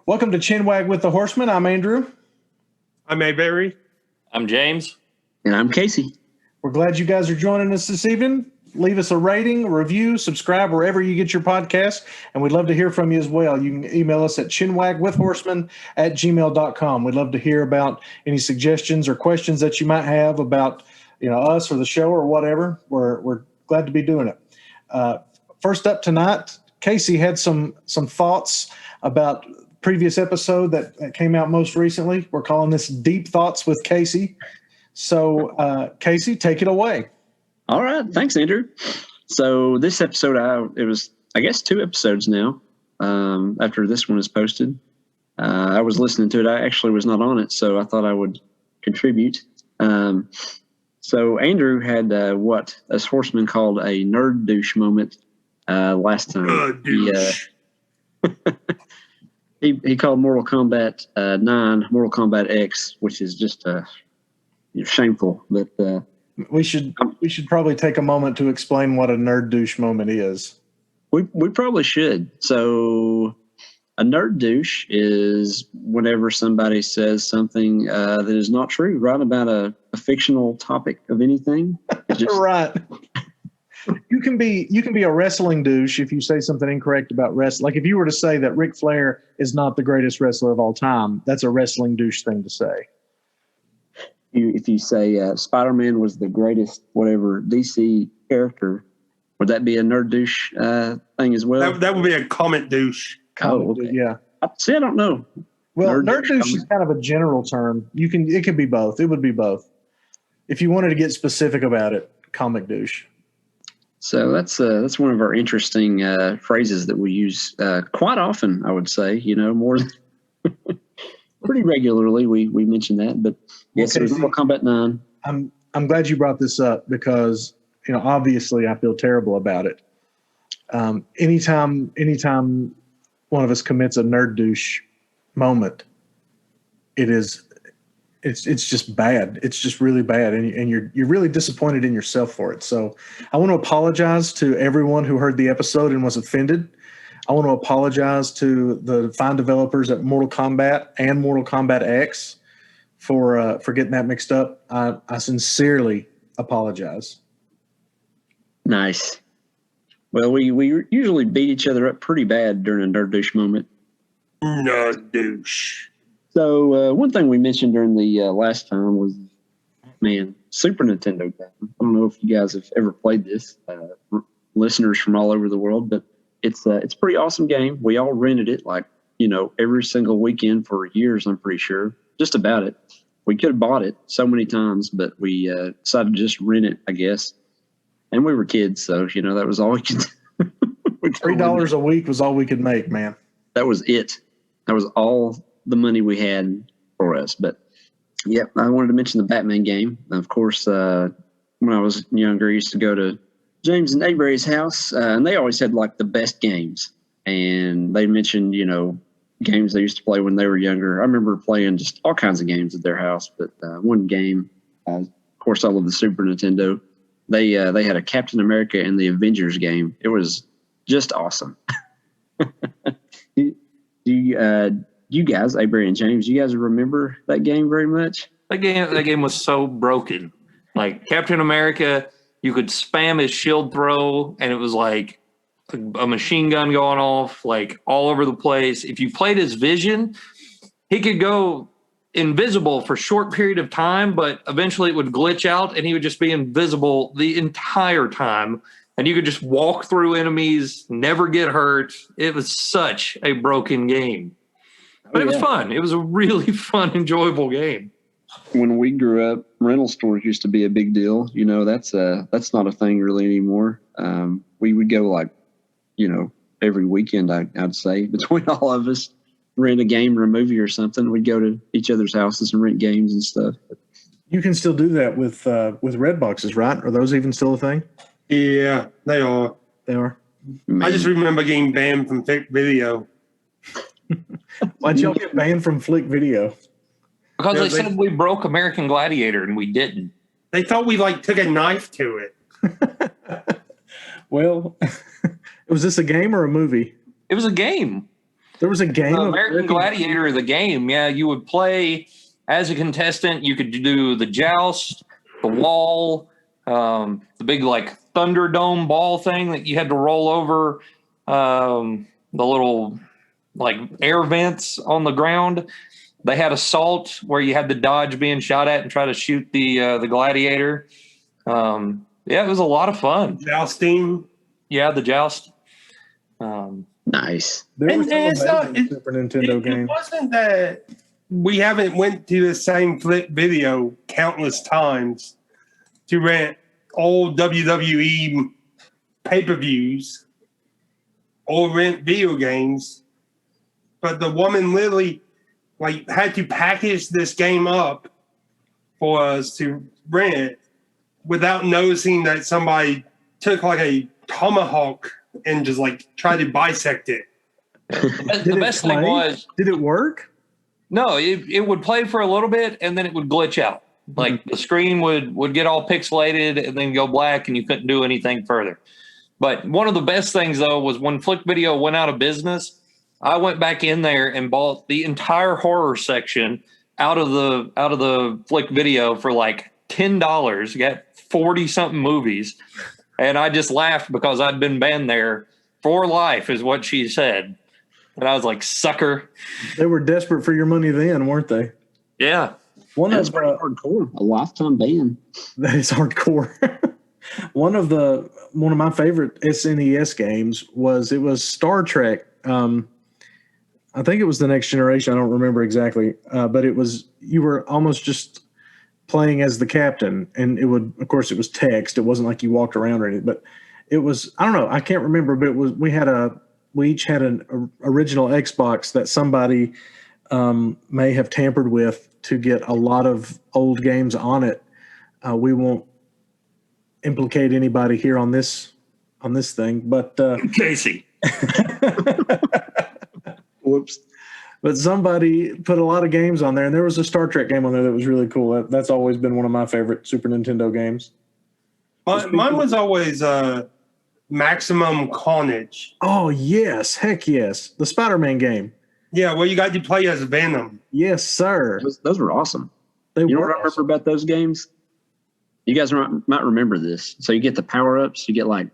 Welcome to Chinwag with the Horsemen. I'm Andrew. I'm Mayberry. I'm James. And I'm Casey. We're glad you guys are joining us this evening. Leave us a rating, a review, subscribe wherever you get your podcast, and we'd love to hear from you as well. You can email us at chinwagwithhorsemen@gmail.com. We'd love to hear about any suggestions or questions that you might have about us or the show or whatever. We're glad to be doing it. First up tonight, Casey had some thoughts about previous episode that came out most recently. We're calling this Deep Thoughts with Casey. So, Casey, take it away. All right. Thanks, Andrew. So this episode, it was, I guess, 2 episodes now after this one is posted. I was listening to it. I actually was not on it, so I thought I would contribute. So Andrew had what us horsemen called a nerd douche moment last time. Douche. He called Mortal Kombat 9 Mortal Kombat X, which is just shameful. But we should probably take a moment to explain what a nerd douche moment is. We probably should. So a nerd douche is whenever somebody says something that is not true, right, about a fictional topic of anything. Right. You can be a wrestling douche if you say something incorrect about wrestling. Like if you were to say that Ric Flair is not the greatest wrestler of all time, that's a wrestling douche thing to say. If you say Spider-Man was the greatest whatever DC character, would that be a nerd douche thing as well? That would be a comment douche. Okay. Yeah. See, I don't know. Well, nerd douche is kind of a general term. It could be both. It would be both. If you wanted to get specific about it, comic douche. So that's one of our interesting phrases that we use quite often, I would say, more pretty regularly we mention that. But yes, okay, Mortal Kombat 9. I'm glad you brought this up because, obviously I feel terrible about it. Anytime one of us commits a nerd douche moment, it's just bad. It's just really bad, and you're really disappointed in yourself for it. So I want to apologize to everyone who heard the episode and was offended. I want to apologize to the fine developers at Mortal Kombat and Mortal Kombat X for getting that mixed up. I sincerely apologize. Nice. Well, we usually beat each other up pretty bad during a nerd douche moment. Nerd douche. So one thing we mentioned during the last time was, Super Nintendo game. I don't know if you guys have ever played this, listeners from all over the world, but it's a pretty awesome game. We all rented it every single weekend for years, I'm pretty sure. Just about it. We could have bought it so many times, but we decided to just rent it, I guess. And we were kids, so, that was all we could do. $3 a week was all we could make, man. That was it. That was all the money we had for us. But yep, I wanted to mention the Batman game. Of course, when I was younger, I used to go to James and Avery's house, and they always had the best games. And they mentioned, games they used to play when they were younger. I remember playing just all kinds of games at their house, but one game, of course, I love the Super Nintendo. They had a Captain America and the Avengers game. It was just awesome. You guys, Avery and James, you guys remember that game very much? That game was so broken. Like Captain America, you could spam his shield throw, and it was like a machine gun going off all over the place. If you played his vision, he could go invisible for a short period of time, but eventually it would glitch out, and he would just be invisible the entire time. And you could just walk through enemies, never get hurt. It was such a broken game. But it was fun. It was a really fun, enjoyable game. When we grew up, rental stores used to be a big deal. That's not a thing really anymore. We would go every weekend, I'd say, between all of us, rent a game or a movie or something. We'd go to each other's houses and rent games and stuff. You can still do that with Red Boxes, right? Are those even still a thing? Yeah, they are. They are. Man. I just remember getting banned from Flick Video. Why'd y'all get banned from Flick Video? Because they said we broke American Gladiator, and we didn't. They thought we took a knife to it. Well, was this a game or a movie? It was a game. There was a game The of American Gladiator, the game. Yeah, you would play as a contestant. You could do the joust, the wall, the big like Thunderdome ball thing that you had to roll over, the little like air vents on the ground. They had assault where you had to dodge being shot at and try to shoot the gladiator. Yeah, it was a lot of fun. Jousting. Yeah, the joust. Nice. There were And some it's not- amazing Super Nintendo It games. wasn't that we haven't went to the same flip video countless times to rent old WWE pay-per-views or rent video games, but the woman literally like had to package this game up for us to rent without noticing that somebody took like a tomahawk and just like tried to bisect it. The best thing was, did it work? no, it would play for a little bit and then it would glitch out. Like the screen would get all pixelated and then go black and you couldn't do anything further. But one of the best things though was when Flick Video went out of business, I went back in there and bought the entire horror section out of the Flick Video for like $10. Got 40 something movies. And I just laughed because I'd been banned there for life is what she said. And I was like, sucker. They were desperate for your money then, weren't they? Yeah. That's pretty hardcore. A lifetime ban. That is hardcore. One of my favorite SNES games was Star Trek. I think it was The Next Generation. I don't remember exactly, but you were almost just playing as the captain, and it was text. It wasn't like you walked around or anything, but it was, I don't know, I can't remember, but we each had an original Xbox that somebody may have tampered with to get a lot of old games on it. We won't implicate anybody here on this thing, but Casey. Whoops. But somebody put a lot of games on there, and there was a Star Trek game on there that was really cool. That's always been one of my favorite Super Nintendo games. Mine was always Maximum Carnage. Oh, yes. Heck yes. The Spider-Man game. Yeah, where you got to play as Venom. Yes, sir. Those were awesome. They You know were what I remember about those games? You guys might remember this. So you get the power-ups. You get like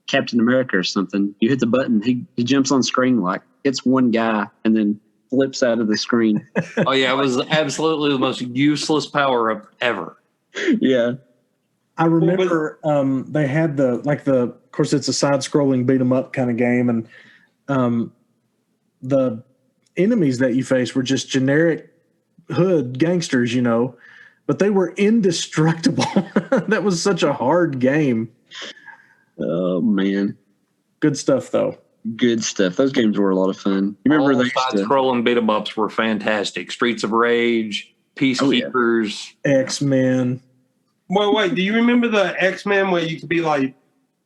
Captain America or something. You hit the button. He jumps on screen like it's one guy and then flips out of the screen. Oh, yeah. It was absolutely the most useless power-up ever. Yeah. I remember they had of course, it's a side-scrolling beat-em-up kind of game, and the enemies that you face were just generic hood gangsters, but they were indestructible. That was such a hard game. Oh, man. Good stuff, though. Good stuff. Those games were a lot of fun. You remember All they used to, side-scrolling beat-em-ups were fantastic. Streets of Rage, Peacekeepers. X-Men. Wait, do you remember the X-Men where you could be like,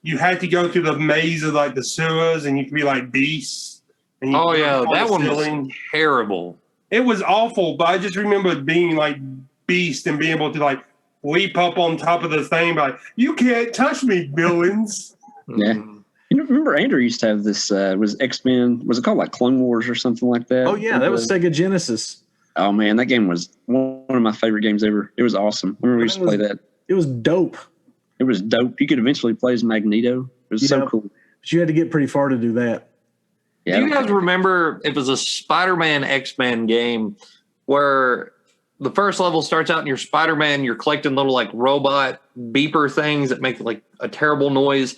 you had to go through the maze of like the sewers and you could be like beasts? And you Oh, could yeah. go on That the one ceiling? was terrible. It was awful, but I just remember being like beast and being able to like leap up on top of the thing like, you can't touch me, villains. Yeah. You remember Andrew used to have this, was X-Men, was it called like Clone Wars or something like that? Oh, yeah. That was Sega Genesis. Oh, man, that game was one of my favorite games ever. It was awesome. I remember we used to play that. It was dope. It was dope. You could eventually play as Magneto. It was so cool. But you had to get pretty far to do that. Yeah, Do you guys remember it was a Spider-Man X-Men game where the first level starts out and you're Spider-Man, you're collecting little like robot beeper things that make like a terrible noise.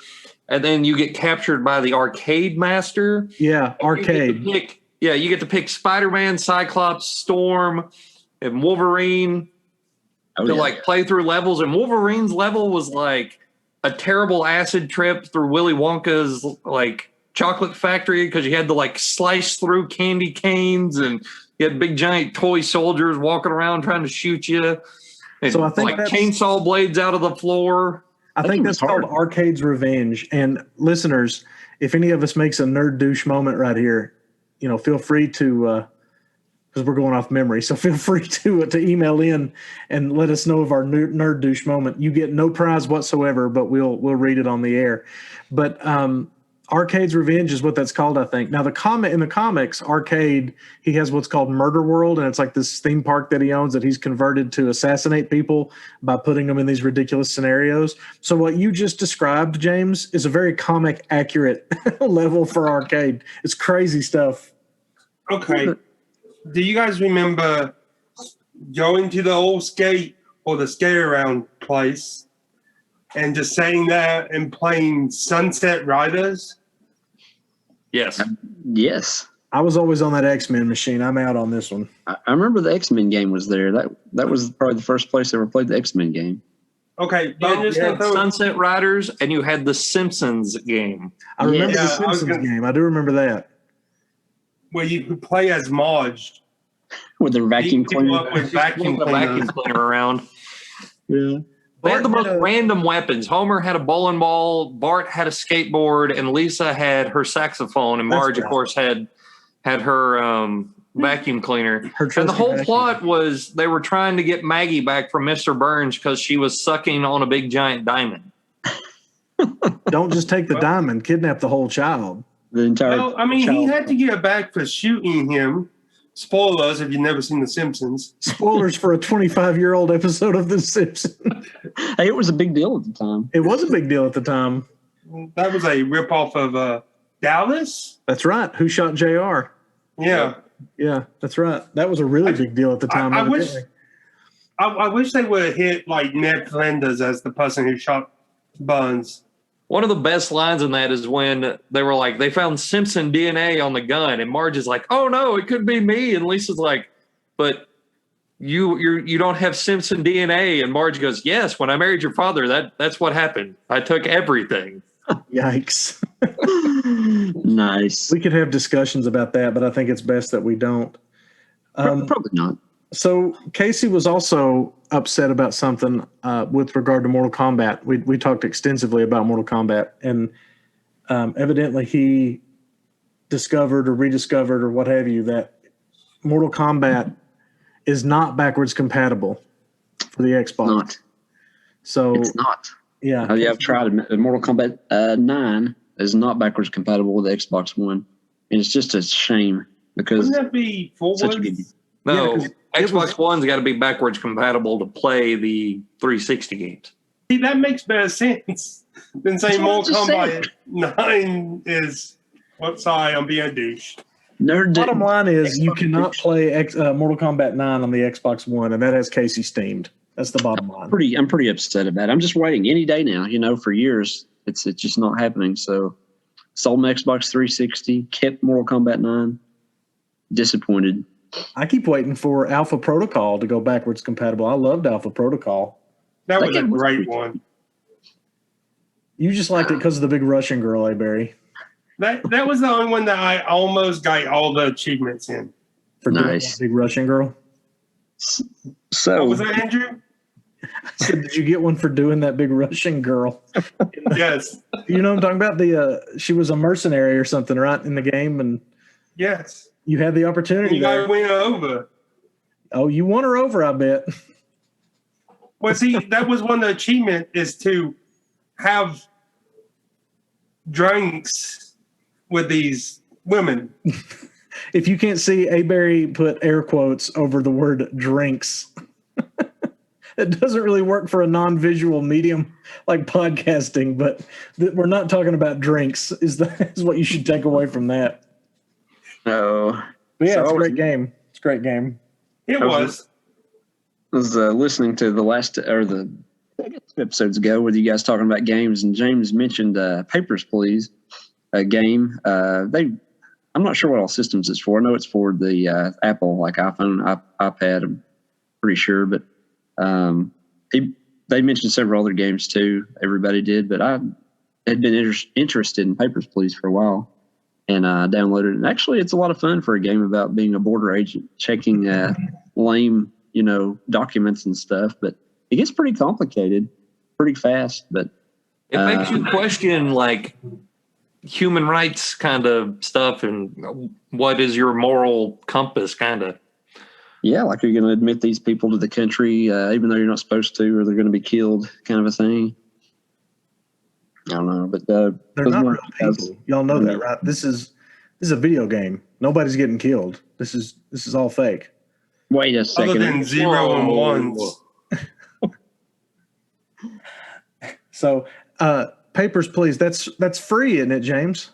And then you get captured by the arcade master. Yeah, arcade. You get to pick Spider-Man, Cyclops, Storm, and Wolverine to like play through levels. And Wolverine's level was like a terrible acid trip through Willy Wonka's like chocolate factory because you had to like slice through candy canes and you had big giant toy soldiers walking around trying to shoot you. And So I think like that's- chainsaw blades out of the floor. I think that's called Arcade's Revenge. And listeners, if any of us makes a nerd douche moment right here, feel free to, because we're going off memory, so feel free to email in and let us know of our nerd douche moment. You get no prize whatsoever, but we'll read it on the air. But Arcade's Revenge is what that's called, I think. Now, in the comics, Arcade, he has what's called Murder World, and it's like this theme park that he owns that he's converted to assassinate people by putting them in these ridiculous scenarios. So what you just described, James, is a very comic accurate level for Arcade. It's crazy stuff. Okay. Do you guys remember going to the old skate or the skate around place and just saying that and playing Sunset Riders? Yes. Yes. I was always on that X-Men machine. I'm out on this one. I remember the X-Men game was there. That was probably the first place I ever played the X-Men game. Okay, but I'm just You gonna had throw Sunset Riders, and you had the Simpsons game. I remember Yeah, the Simpsons game. I do remember that. where you could play as Marge. With their vacuum Beat people cleaner. up with vacuum The vacuum cleaners. cleaner around. Yeah. They had the Bart most had a- random weapons. Homer had a bowling ball, Bart had a skateboard, and Lisa had her saxophone, and That's Marge, of right. course, had her vacuum cleaner. Her And the trusty whole vacuum. plot was they were trying to get Maggie back from Mr. Burns because she was sucking on a big giant diamond. Don't just take the diamond, kidnap the whole child. The entire. Well, I mean, he child- had to get back for shooting him. Spoilers if you've never seen The Simpsons. Spoilers for a 25-year-old episode of The Simpsons. Hey, it was a big deal at the time. It was a big deal at the time. That was a ripoff of Dallas. That's right. Who shot JR? Yeah. Yeah, that's right. That was a really big deal at the time. I wish evidently. I wish they would have hit like Ned Flanders as the person who shot Buns. One of the best lines in that is when they were like, they found Simpson DNA on the gun, and Marge is like, "Oh no, it could be me," and Lisa's like, "But you don't have Simpson DNA," and Marge goes, "Yes, when I married your father, that's what happened. I took everything." Yikes. Nice. We could have discussions about that, but I think it's best that we don't. Probably not. So Casey was also upset about something with regard to Mortal Kombat. We talked extensively about Mortal Kombat, and evidently he discovered or rediscovered or what have you that Mortal Kombat is not backwards compatible for the Xbox. Not. So It's not. yeah, Yeah, I've tried it. Mortal Kombat 9 is not backwards compatible with the Xbox One. And it's just a shame because Wouldn't that be such a good forwards? No, Yeah, 'cause it Xbox One's got to be backwards compatible to play the 360 games. See, that makes better sense than saying That's what I Mortal just Kombat 9 is. Well, sorry, I'm being a douche. nerd. bottom line is you Xbox cannot Douche. play Mortal Kombat 9 on the Xbox One, and that has Casey steamed. That's the bottom line. I'm pretty upset about it. I'm just waiting any day now. For years it's just not happening. So sold my Xbox 360, kept Mortal Kombat 9. Disappointed. I keep waiting for Alpha Protocol to go backwards compatible. I loved Alpha Protocol. That That was a game was great pretty- one. You just liked it because of the big Russian girl, Barry? That was the only one that I almost got all the achievements in. For doing Nice. that big Russian girl. So What was that, Andrew? So did you get one for doing that big Russian girl? Yes. You know what I'm talking about? She was a mercenary or something, right, in the game, and Yes. you had the opportunity You got to there. win her over. Oh, you won her over, I bet. Well, see, that was one of the achievement is to have drinks with these women. If you can't see, Barry put air quotes over the word drinks. It doesn't really work for a non-visual medium like podcasting, but we're not talking about drinks is what you should take away from that. no. But yeah, So it's I a was- great game. It's a great game. It I was- was. I was listening to the I guess 2 episodes ago with you guys talking about games, and James mentioned Papers, Please, a game. I'm not sure what all systems it's for. I know it's for the Apple, like iPhone, iPad. I'm pretty sure, but they mentioned several other games too. Everybody did, but I had been interested in Papers, Please for a while, and I downloaded it. And actually, it's a lot of fun for a game about being a border agent, checking lame, documents and stuff. But it gets pretty complicated, pretty fast. But It makes you question like human rights kind of stuff and what is your moral compass kind of. yeah, like, are you going to admit these people to the country even though you're not supposed to, or they're going to be killed, kind of a thing. I don't know, but They're those not ones- real people. Y'all know that, right? This is a video game. Nobody's getting killed. This is all fake. Wait a Other second. than 0 and Whoa. 1s. So, Papers, Please. That's free, isn't it, James?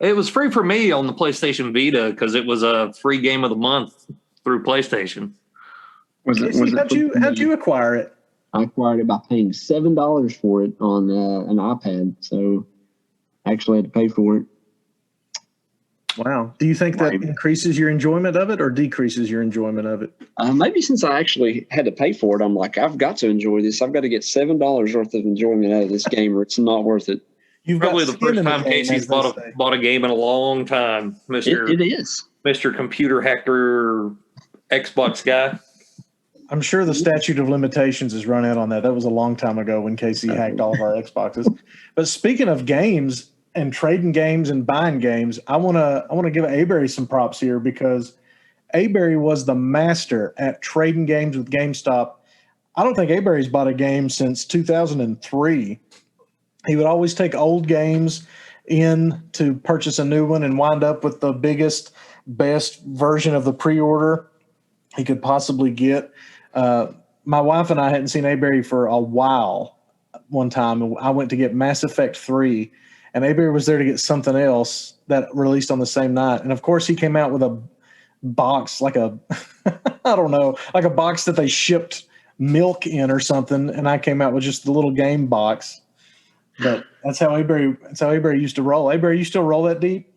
It was free for me on the PlayStation Vita because it was a free game of the month through PlayStation. Casey, how'd you acquire it? I acquired it by paying $7 for it on an iPad, so I actually had to pay for it. Wow. Do you think that Right. increases your enjoyment of it or decreases your enjoyment of it? Maybe since I actually had to pay for it, I'm like, I've got to enjoy this. I've got to get $7 worth of enjoyment out of this game, or it's not worth it. You've Probably got the skin first in time game, Casey's as they say. bought a game in a long time, It is. Mr. Computer Hacker Xbox guy. I'm sure the statute of limitations has run out on that. That was a long time ago when Casey hacked all of our Xboxes. But speaking of games and trading games and buying games, I want to give Aberry some props here because Aberry was the master at trading games with GameStop. I don't think Aberry's bought a game since 2003. He would always take old games in to purchase a new one and wind up with the biggest, best version of the pre-order he could possibly get. My wife and I hadn't seen Aberry for a while one time, and I went to get Mass Effect 3, and Aberry was there to get something else that released on the same night. And, of course, he came out with a box, like a – I don't know, like a box that they shipped milk in or something, and I came out with just the little game box. But that's how Aberry used to roll. Aberry, you still roll that deep?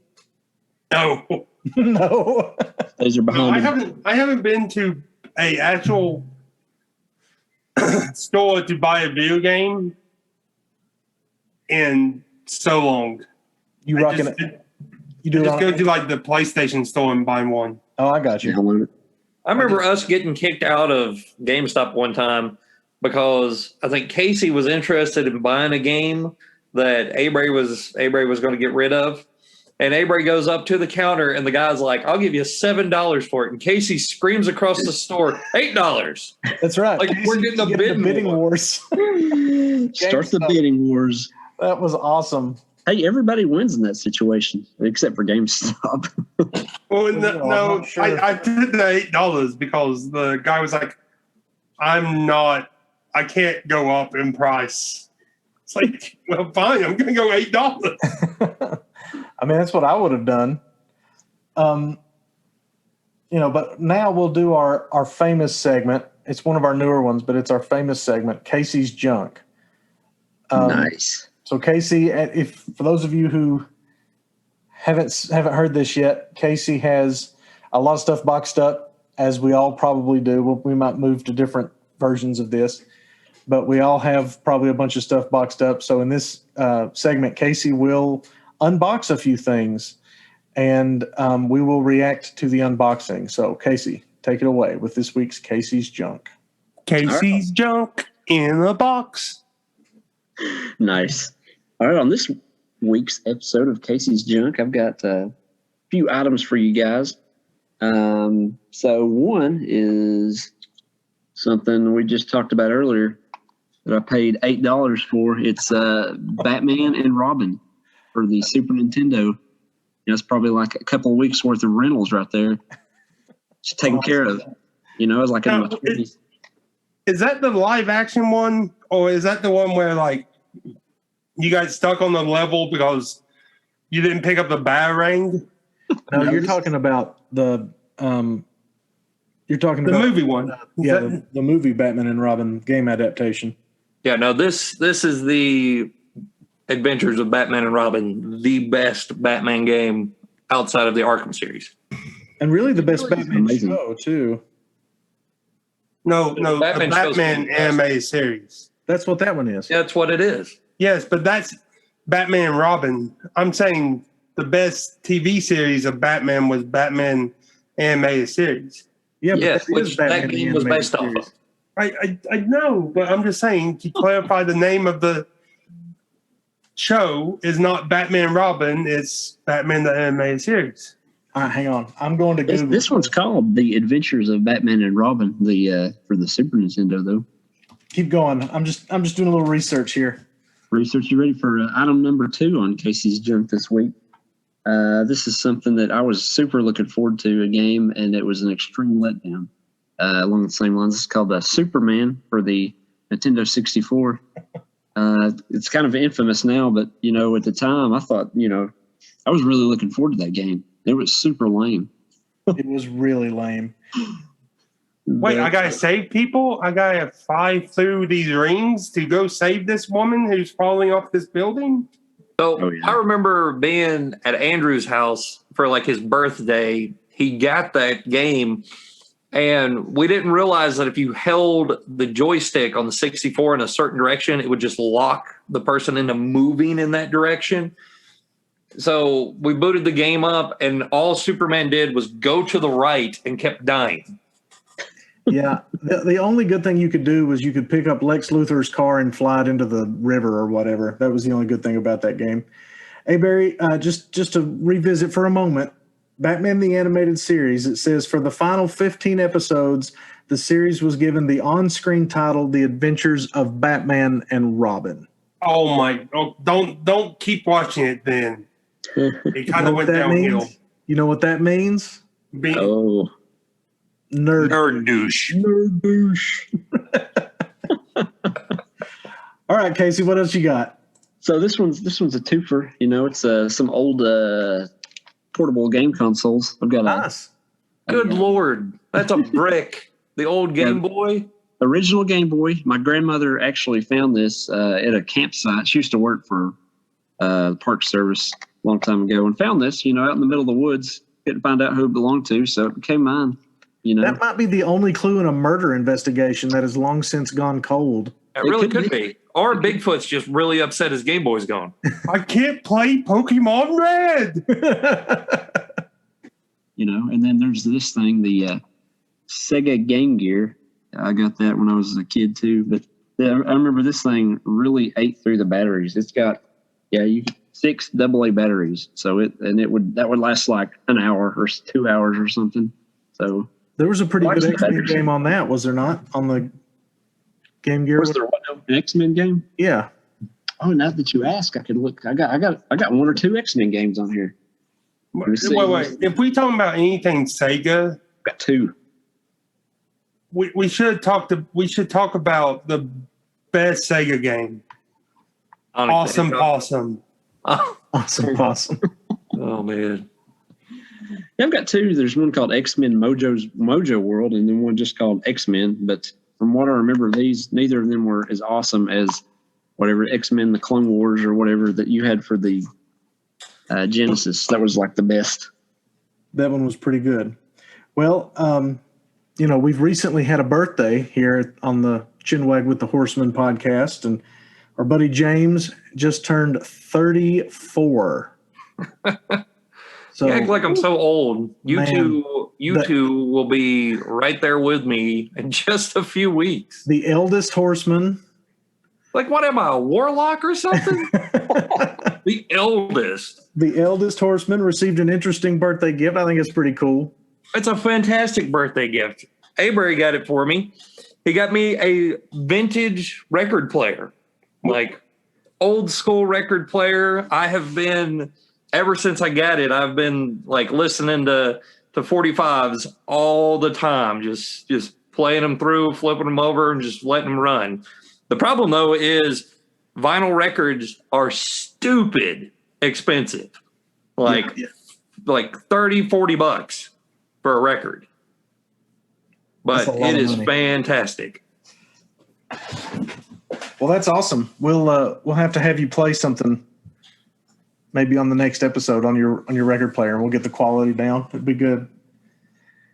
No. No. Those are No, behind me. I haven't been to a actual store to buy a video game in so long. You I rocking just, it? You do I it just on? go to like the PlayStation store and buy one. Oh, I got you. Download it. I remember us getting kicked out of GameStop one time because I think Casey was interested in buying a game that Aberry was going to get rid of. And Aberry goes up to the counter and the guy's like, I'll give you $7 for it. And Casey screams across the store, $8. That's right. Like, we're getting a bidding war. wars. Start the bidding wars. That was awesome. Hey, everybody wins in that situation, except for GameStop. Well, I'm no, not sure. I did the $8 because the guy was like, I can't go up in price. It's like, well, fine, I'm going to go $8. I mean, that's what I would have done. But now we'll do our famous segment. It's one of our newer ones, but it's our famous segment, Casey's Junk. Nice. So Casey, if for those of you who haven't heard this yet, Casey has a lot of stuff boxed up, as we all probably do. We might move to different versions of this, but we all have probably a bunch of stuff boxed up. So in this segment, Casey will unbox a few things, and we will react to the unboxing. So Casey, take it away with this week's Casey's Junk. Casey's junk in a box. Nice. All right, on this week's episode of Casey's Junk, I've got a few items for you guys. So one is something we just talked about earlier that I paid $8 for. It's Batman and Robin for the Super Nintendo. It's probably like a couple of weeks worth of rentals right there. Just taken care of. It's like in my 20s. Is that the live action one, or is that the one where like you got stuck on the level because you didn't pick up the Boomerang? No, you're talking about the Movie one. The movie Batman and Robin game adaptation. Yeah, no, this is the Adventures of Batman and Robin, the best Batman game outside of the Arkham series. And really the best Really Batman amazing. show, too. No, the Batman show's Batman fantastic. anime series. That's what that one is. That's what it is. Yes, but that's Batman and Robin. I'm saying the best TV series of Batman was Batman animated series. Yeah, but Yes, that is which that Batman game was animated based off series. of. I know, but I'm just saying to clarify the name of the show is not Batman and Robin, it's Batman the animated series. All right, hang on. I'm going to Google. This one's called The Adventures of Batman and Robin, for the Super Nintendo, though. Keep going. I'm just doing a little research here. Research, you ready for item number 2 on Casey's junk this week? This is something that I was super looking forward to, a game, and it was an extreme letdown. Along the same lines, it's called Superman for the Nintendo 64. It's kind of infamous now, but, at the time, I thought, I was really looking forward to that game. It was super lame. It was really lame. Wait, I gotta save people? I gotta fly through these rings to go save this woman who's falling off this building? So I remember being at Andrew's house for like his birthday. He got that game, and we didn't realize that if you held the joystick on the 64 in a certain direction, it would just lock the person into moving in that direction. So we booted the game up, and all Superman did was go to the right and kept dying. Yeah. The only good thing you could do was you could pick up Lex Luthor's car and fly it into the river or whatever. That was the only good thing about that game. Hey, Barry, just to revisit for a moment, Batman the Animated Series, it says for the final 15 episodes, the series was given the on-screen title, The Adventures of Batman and Robin. Oh my! Oh, don't keep watching it then. It kind of went downhill. Means? You know what that means? Oh, Nerd douche. Nerd douche. All right, Casey, what else you got? So this one's a twofer. It's some old portable game consoles. I've got Nice. Good Lord. That's a brick. The old Game Boy. Original Game Boy. My grandmother actually found this at a campsite. She used to work for Park Service a long time ago and found this, out in the middle of the woods. Couldn't find out who it belonged to, so it became mine. That might be the only clue in a murder investigation that has long since gone cold. It really could be. Or Bigfoot's just really upset his Game Boy's gone. I can't play Pokemon Red. And then there's this thing, the Sega Game Gear. I got that when I was a kid too. But I remember this thing really ate through the batteries. It's got 6 AA batteries. So that would last like an hour or 2 hours or something. So there was a pretty good X-Men game on that, was there not? On the Game Gear? Was there an X-Men game? Yeah. Oh, now that you ask, I could look. I got 1 or 2 X-Men games on here. Wait. If we talking about anything Sega, I've got 2. We should talk about the best Sega game. Awesome Possum. Awesome Possum. Oh man. Yeah, I've got 2. There's one called X-Men Mojo World, and then one just called X-Men. But from what I remember, neither of them were as awesome as whatever X-Men, the Clone Wars, or whatever that you had for the Genesis. That was like the best. That one was pretty good. Well, we've recently had a birthday here on the Chinwag with the Horsemen podcast, and our buddy James just turned 34. So you act like I'm so old. You two will be right there with me in just a few weeks. The eldest horseman. Like, what am I, a warlock or something? The eldest. The eldest horseman received an interesting birthday gift. I think it's pretty cool. It's a fantastic birthday gift. Avery got it for me. He got me a vintage record player, like old school record player. I have been... Ever since I got it, I've been like listening to 45s all the time, just playing them through, flipping them over, and just letting them run. The problem, though, is vinyl records are stupid expensive, like 30, $40 for a record. But it is fantastic. Well, that's awesome. We'll have to have you play something. Maybe on the next episode on your record player, and we'll get the quality down. It'd be good.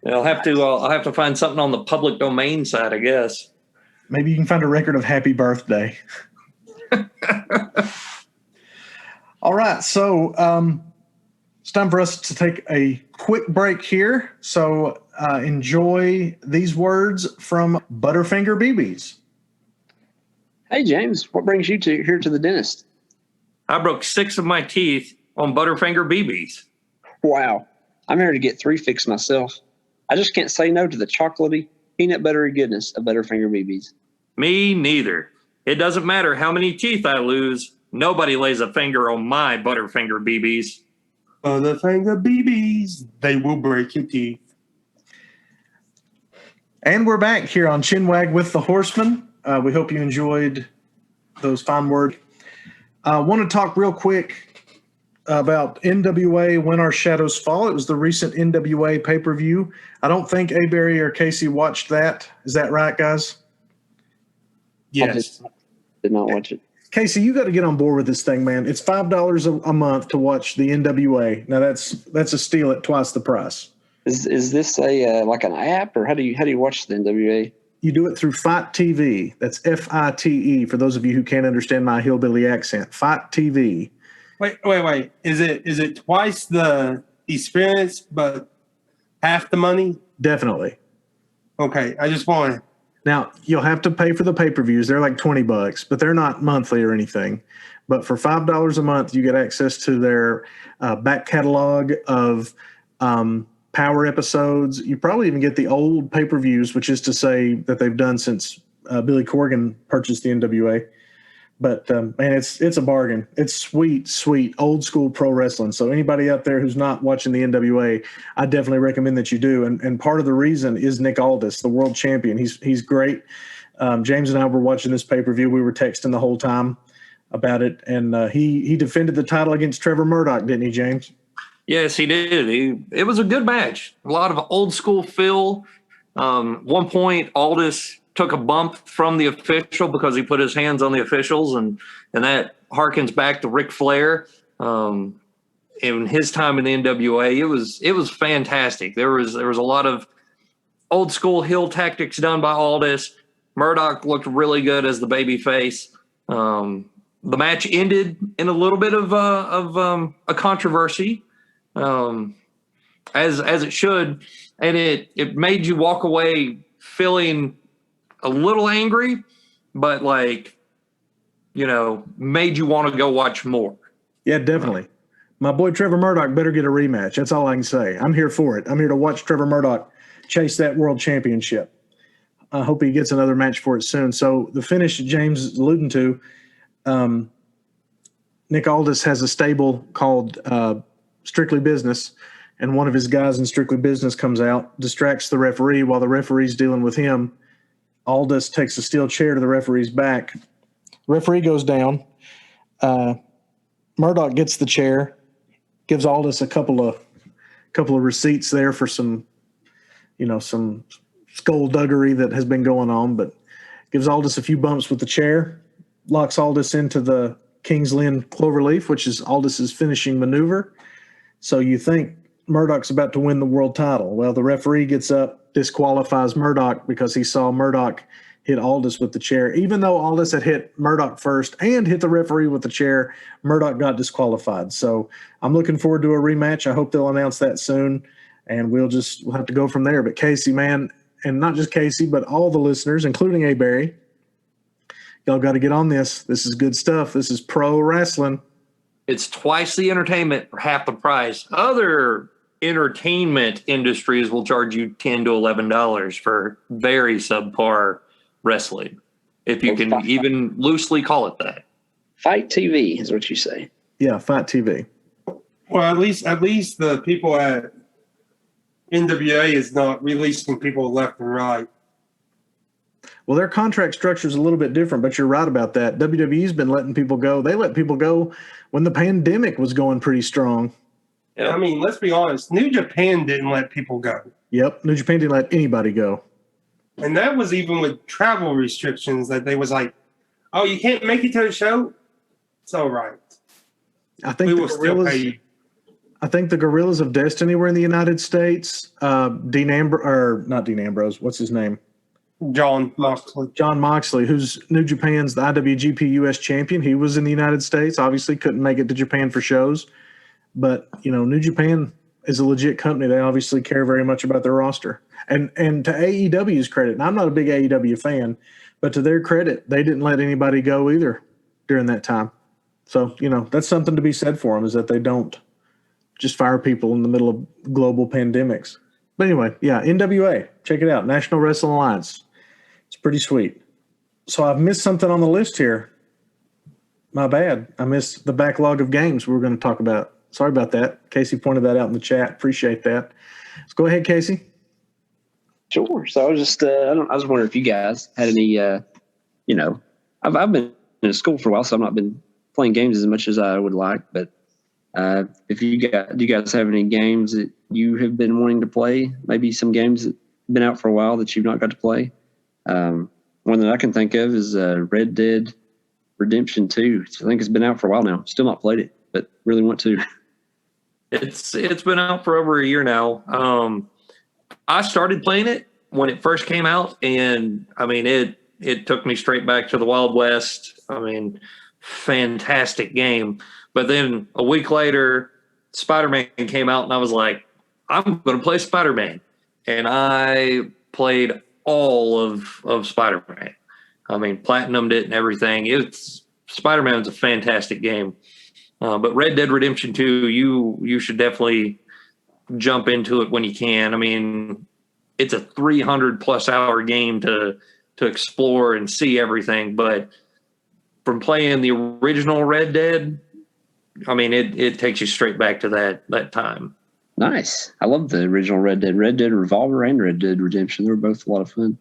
I'll have to find something on the public domain side, I guess. Maybe you can find a record of Happy Birthday. All right, so it's time for us to take a quick break here. So enjoy these words from Butterfinger BBs. Hey, James, what brings you here to the dentist? I broke 6 of my teeth on Butterfinger BBs. Wow. I'm here to get 3 fixed myself. I just can't say no to the chocolatey, peanut buttery goodness of Butterfinger BBs. Me neither. It doesn't matter how many teeth I lose. Nobody lays a finger on my Butterfinger BBs. Butterfinger BBs, they will break your teeth. And we're back here on Chinwag with the Horsemen. We hope you enjoyed those fine words. I want to talk real quick about NWA When Our Shadows Fall. It was the recent NWA pay-per-view. I don't think Barry or Casey watched that. Is that right, guys? Yes. I did not watch it. Casey, you got to get on board with this thing, man. It's $5 a month to watch the NWA. Now that's a steal at twice the price. Is this a like an app, or how do you watch the NWA? You do it through Fight TV. That's FITE for those of you who can't understand my hillbilly accent. Fight TV. Wait. Is it twice the experience but half the money? Definitely. Okay, I just want to. Now, you'll have to pay for the pay-per-views. They're like $20, but they're not monthly or anything. But for $5 a month, you get access to their back catalog of power episodes. You probably even get the old pay-per-views, which is to say that they've done since Billy Corgan purchased the NWA. But, man, it's a bargain. It's sweet, old-school pro wrestling. So anybody out there who's not watching the NWA, I definitely recommend that you do. And part of the reason is Nick Aldis, the world champion. He's great. James and I were watching this pay-per-view. We were texting the whole time about it. And he defended the title against Trevor Murdoch, didn't he, James? Yes, he did. It was a good match. A lot of old school feel. One point, Aldis took a bump from the official because he put his hands on the officials, and that harkens back to Ric Flair. In his time in the NWA, it was fantastic. There was a lot of old school heel tactics done by Aldis. Murdoch looked really good as the baby face. The match ended in a little bit of a controversy. As it should, and it made you walk away feeling a little angry, but made you want to go watch more. Yeah, definitely. My boy Trevor Murdoch better get a rematch. That's all I can say. I'm here for it. I'm here to watch Trevor Murdoch chase that world championship. I hope he gets another match for it soon. So the finish James is alluding to, Nick Aldis has a stable called Strictly Business, and one of his guys in Strictly Business comes out, distracts the referee while the referee's dealing with him. Aldis takes a steel chair to the referee's back. Referee goes down. Murdoch gets the chair, gives Aldis a couple of receipts there for some skullduggery that has been going on, but gives Aldis a few bumps with the chair, locks Aldis into the King's Lynn Cloverleaf, which is Aldis's finishing maneuver. So you think Murdoch's about to win the world title. Well, the referee gets up, disqualifies Murdoch because he saw Murdoch hit Aldis with the chair. Even though Aldis had hit Murdoch first and hit the referee with the chair, Murdoch got disqualified. So I'm looking forward to a rematch. I hope they'll announce that soon, and we'll have to go from there. But Casey, man, and not just Casey, but all the listeners, including A. Barry, y'all got to get on this. This is good stuff. This is pro wrestling. It's twice the entertainment for half the price. Other entertainment industries will charge you $10 to $11 for very subpar wrestling, if you can even loosely call it that. Fight TV is what you say. Yeah, Fight TV. Well, at least the people at NWA is not releasing people left and right. Well, their contract structure is a little bit different, but you're right about that. WWE's been letting people go. They let people go when the pandemic was going pretty strong. Yeah. I mean, let's be honest. New Japan didn't let people go. Yep, New Japan didn't let anybody go. And that was even with travel restrictions that they was like, oh, you can't make it to the show? It's all right. I think the Gorillas of Destiny were in the United States. Not Dean Ambrose. What's his name? John Moxley, who's New Japan's the IWGP US champion. He was in the United States. Obviously couldn't make it to Japan for shows. But, New Japan is a legit company. They obviously care very much about their roster. And to AEW's credit, and I'm not a big AEW fan, but to their credit, they didn't let anybody go either during that time. So, that's something to be said for them, is that they don't just fire people in the middle of global pandemics. But anyway, yeah, NWA, check it out, National Wrestling Alliance. It's pretty sweet. So I've missed something on the list here. My bad. I missed the backlog of games we were going to talk about. Sorry about that. Casey pointed that out in the chat. Appreciate that. Let's go ahead, Casey. Sure. So I was just, I was wondering if you guys had any, I've been in school for a while, so I've not been playing games as much as I would like. But do you guys have any games that you have been wanting to play? Maybe some games that have been out for a while that you've not got to play. One that I can think of is Red Dead Redemption 2. I think it's been out for a while now. Still not played it, but really want to. It's been out for over a year now. I started playing it when it first came out, and I mean it took me straight back to the Wild West. I mean, fantastic game. But then a week later, Spider-Man came out, and I was like, I'm going to play Spider-Man, and I played all of Spider-Man. I mean, platinumed it and everything. Spider-Man's a fantastic game. But Red Dead Redemption 2, you should definitely jump into it when you can. I mean, it's a 300+ hour game to explore and see everything. But from playing the original Red Dead, I mean, it takes you straight back to that time. Nice. I love the original Red Dead Revolver and Red Dead Redemption. They were both a lot of fun.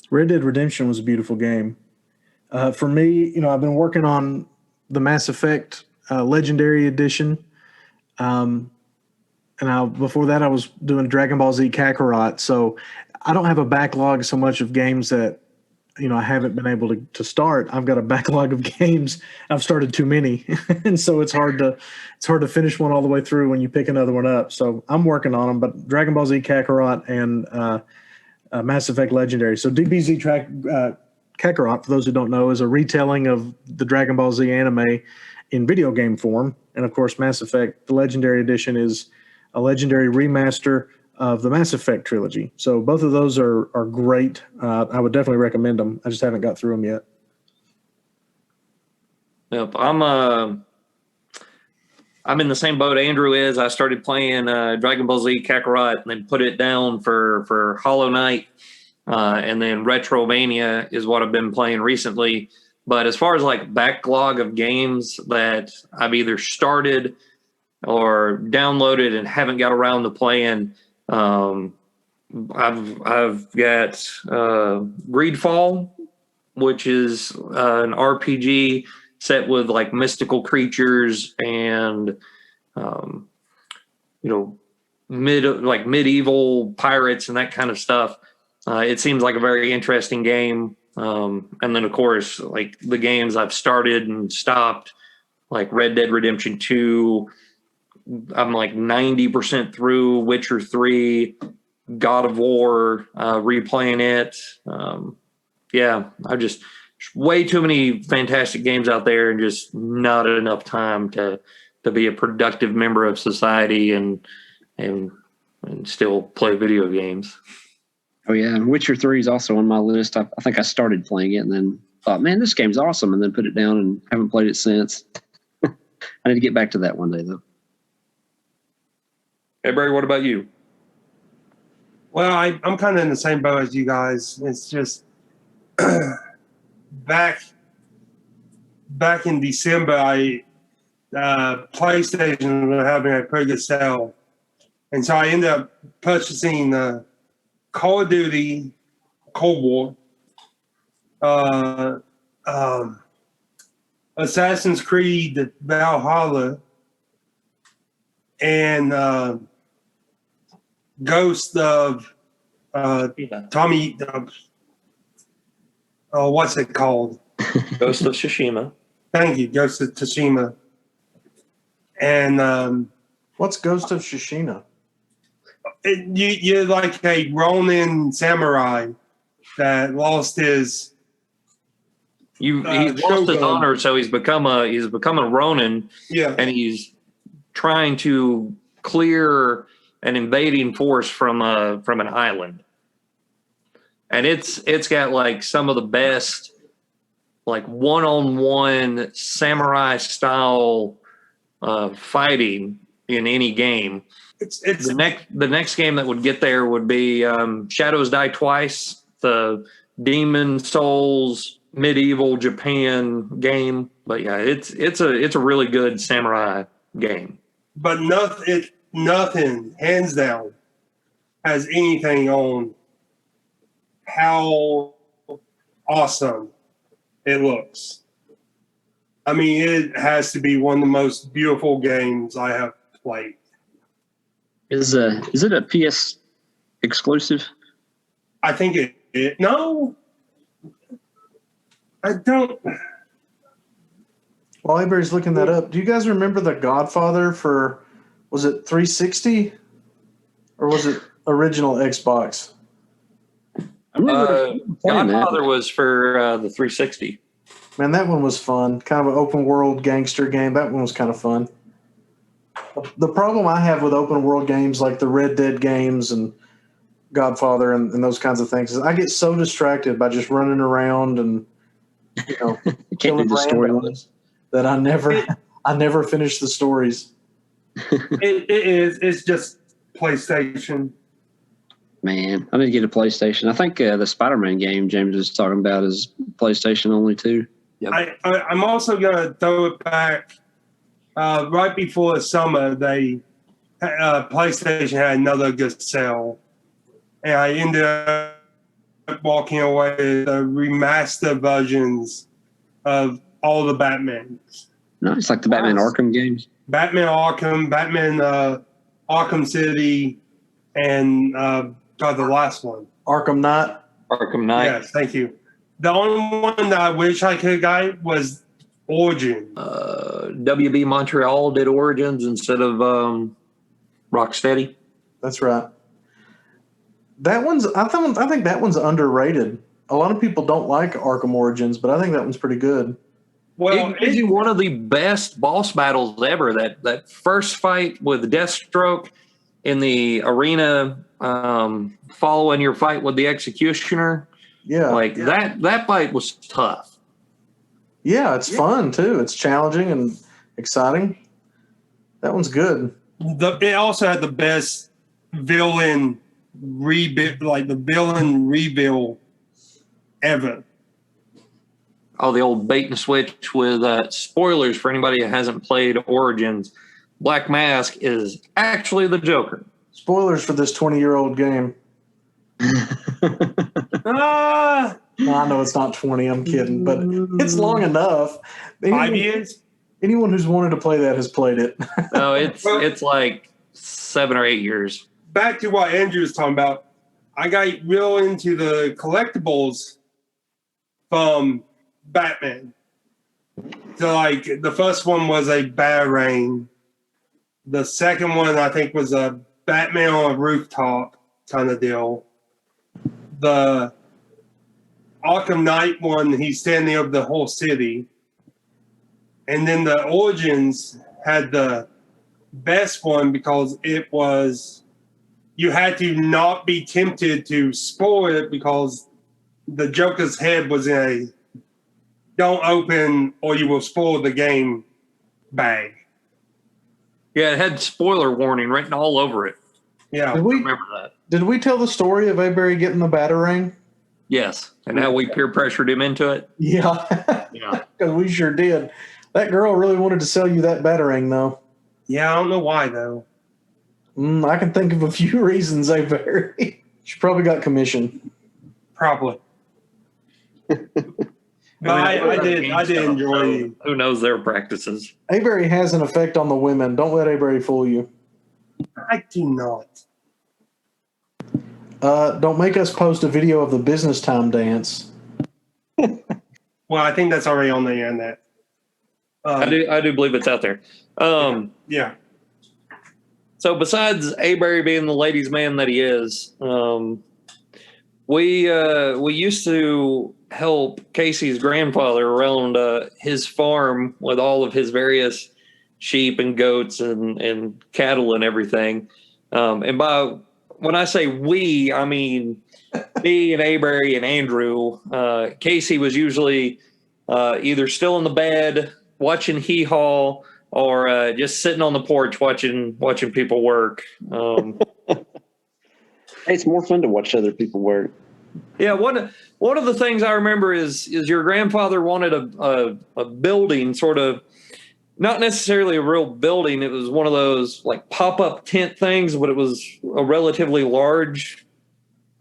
Red Dead Redemption was a beautiful game. For me, I've been working on the Mass Effect Legendary Edition. And before that, I was doing Dragon Ball Z Kakarot. So I don't have a backlog so much of games that, I haven't been able to start. I've got a backlog of games. I've started too many. And so it's hard to finish one all the way through when you pick another one up. So I'm working on them, but Dragon Ball Z Kakarot and Mass Effect Legendary. So DBZ Kakarot, for those who don't know, is a retelling of the Dragon Ball Z anime in video game form. And of course, Mass Effect, the Legendary Edition, is a legendary remaster of the Mass Effect trilogy. So both of those are great. I would definitely recommend them. I just haven't got through them yet. Yep, I'm in the same boat Andrew is. I started playing Dragon Ball Z Kakarot and then put it down for Hollow Knight. And then Retrovania is what I've been playing recently. But as far as like backlog of games that I've either started or downloaded and haven't got around to playing, I've got Greedfall, which is an RPG set with like mystical creatures and medieval pirates and that kind of stuff. It seems like a very interesting game. And then, of course, like the games I've started and stopped, like Red Dead Redemption 2, I'm like 90% through. Witcher 3, God of War, replaying it. I just way too many fantastic games out there and just not enough time to be a productive member of society and still play video games. Oh yeah, and Witcher 3 is also on my list. I think I started playing it and then thought, man, this game's awesome, and then put it down and haven't played it since. I need to get back to that one day, though. Hey, Barry, what about you? Well, I'm kind of in the same boat as you guys. It's just back in December, PlayStation was having a pretty good sale, and so I ended up purchasing Call of Duty, Cold War, Assassin's Creed, Valhalla, and Ghost of Tommy. What's it called? Ghost of Tsushima. Thank you, Ghost of Tsushima. And What's Ghost of Tsushima? You're like a Ronin samurai that lost his. He lost his honor, so he's become a Ronin. Yeah, and he's trying to clear an invading force from an island. And it's got like some of the best like one-on-one samurai style fighting in any game. it's The next game that would get there would be Shadows Die Twice, the Demon Souls medieval Japan game. But yeah, it's a really good samurai game. But nothing, hands down, has anything on how awesome it looks. I mean, it has to be one of the most beautiful games I have played. Is it a PS exclusive? I think it no, I don't. While Avery's looking that up, do you guys remember the Godfather for, was it 360 or was it original Xbox? I remember playing that. Godfather was for the 360. Man, that one was fun. Kind of an open world gangster game. That one was kind of fun. The problem I have with open world games like the Red Dead games and Godfather and those kinds of things is I get so distracted by just running around and Can't do the storylines. that I never finish the stories. It is. It's just PlayStation. Man, I need to get a PlayStation. I think the Spider-Man game James is talking about is PlayStation only too. Yep. I'm also gonna throw it back. Right before the summer, PlayStation had another good sale, and I ended up walking away with the remastered versions of all the Batmans. No, it's like the Batman Arkham games. Batman Arkham, Batman Arkham City, and the last one. Arkham Knight. Arkham Knight. Yes, thank you. The only one that I wish I could have got was Origin. WB Montreal did Origins instead of Rocksteady. That's right. I think that one's underrated. A lot of people don't like Arkham Origins, but I think that one's pretty good. Well, it gives you one of the best boss battles ever. That first fight with Deathstroke in the arena, following your fight with the Executioner. Yeah. That fight was tough. Yeah, it's fun too. It's challenging and exciting. That one's good. It also had the best villain rebuild, like the villain rebuild ever. Oh, the old bait and switch with spoilers for anybody that hasn't played Origins. Black Mask is actually the Joker. Spoilers for this 20-year-old game. Ah, I know it's not 20, I'm kidding, but it's long enough. 5 years? Anyone who's wanted to play that has played it. No, it's like 7 or 8 years. Back to what Andrew was talking about. I got real into the collectibles from Batman. So, like, the first one was a Batarang. The second one, I think, was a Batman on a rooftop kind of deal. The Arkham Knight one, he's standing over the whole city. And then the Origins had the best one because it was, you had to not be tempted to spoil it because the Joker's head was in a don't open or you will spoil the game bag. Yeah, it had spoiler warning written all over it. Yeah. Remember that. Did we tell the story of Avery getting the Batarang? Yes, and how we peer pressured him into it. Yeah. Yeah. Because we sure did. That girl really wanted to sell you that Batarang, though. Yeah, I don't know why, though. I can think of a few reasons, Avery. She probably got commission. Probably. I did enjoy. Who knows their practices? Avery has an effect on the women. Don't let Avery fool you. I do not. Don't make us post a video of the business time dance. Well, I think that's already on the internet. I do believe it's out there. Yeah. So besides Avery being the ladies' man that he is, we used to help Casey's grandfather around his farm with all of his various sheep and goats and cattle and everything. And when I say we, I mean me and Avery and Andrew. Casey was usually either still in the bed watching Hee Haw or just sitting on the porch watching people work. It's more fun to watch other people work. Yeah, one of the things I remember is your grandfather wanted a building, sort of, not necessarily a real building. It was one of those like pop-up tent things, but it was a relatively large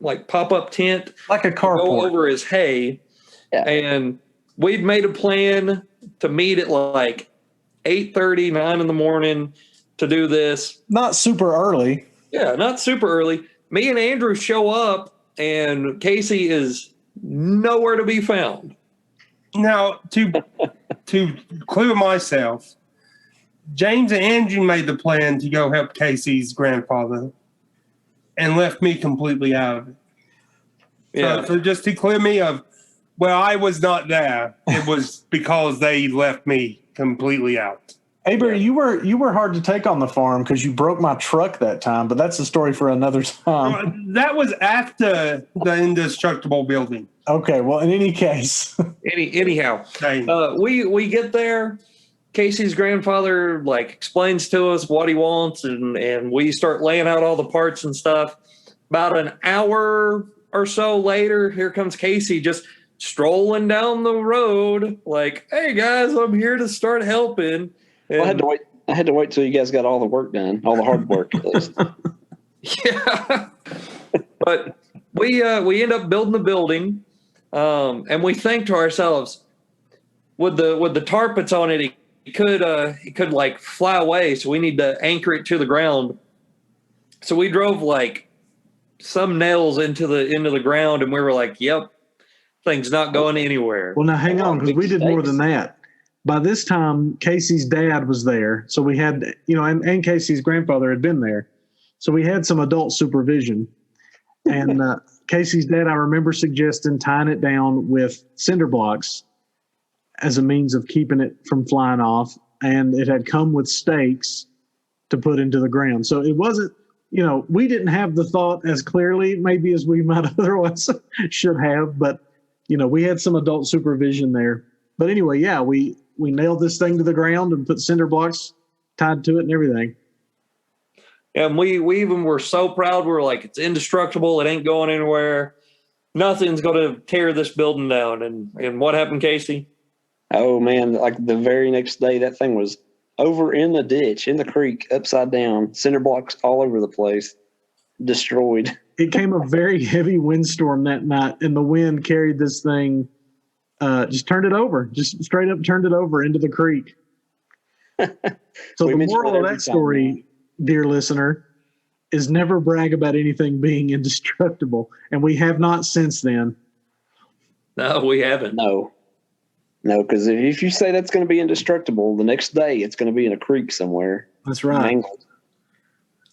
like pop-up tent, like a to go carport. over his hay. Yeah. And we'd made a plan to meet at like 8:30, 9 in the morning to do this. Not super early. Yeah, not super early. Me and Andrew show up, and Casey is nowhere to be found. Now, to clear myself, James and Andrew made the plan to go help Casey's grandfather and left me completely out of it. Yeah. So just to clear me of, well, I was not there. It was because they left me completely out. Avery, you were hard to take on the farm because you broke my truck that time, but that's a story for another time. That was after the indestructible building. Okay, well, in any case. Anyhow, Dang. we get there. Casey's grandfather like explains to us what he wants, and we start laying out all the parts and stuff. About an hour or so later, here comes Casey just strolling down the road like, hey guys, I'm here to start helping. And, Well, I had to wait till you guys got all the work done, all the hard work at least. yeah. But we end up building the building, and we think to ourselves, with the tarp that's on it, it could like fly away, so we need to anchor it to the ground. So we drove like some nails into the ground, and we were like, yep, thing's not going anywhere. Well, now hang on, because we did more than that. By this time, Casey's dad was there. So we had, and Casey's grandfather had been there. So we had some adult supervision. And Casey's dad, I remember suggesting tying it down with cinder blocks as a means of keeping it from flying off. And it had come with stakes to put into the ground. So it wasn't, we didn't have the thought as clearly maybe as we might otherwise should have. But, we had some adult supervision there. But anyway, yeah, we nailed this thing to the ground and put cinder blocks tied to it and everything. And we even were so proud. We were like, it's indestructible. It ain't going anywhere. Nothing's going to tear this building down. And what happened, Casey? Oh, man, like the very next day, that thing was over in the ditch, in the creek, upside down, cinder blocks all over the place, destroyed. It came a very heavy windstorm that night, and the wind carried this thing, just turned it over, just straight up turned it over into the creek. So the moral of that story, dear listener, is never brag about anything being indestructible. And we have not since then. No, we haven't. No, because if you say that's going to be indestructible, the next day it's going to be in a creek somewhere. That's right. Mangled.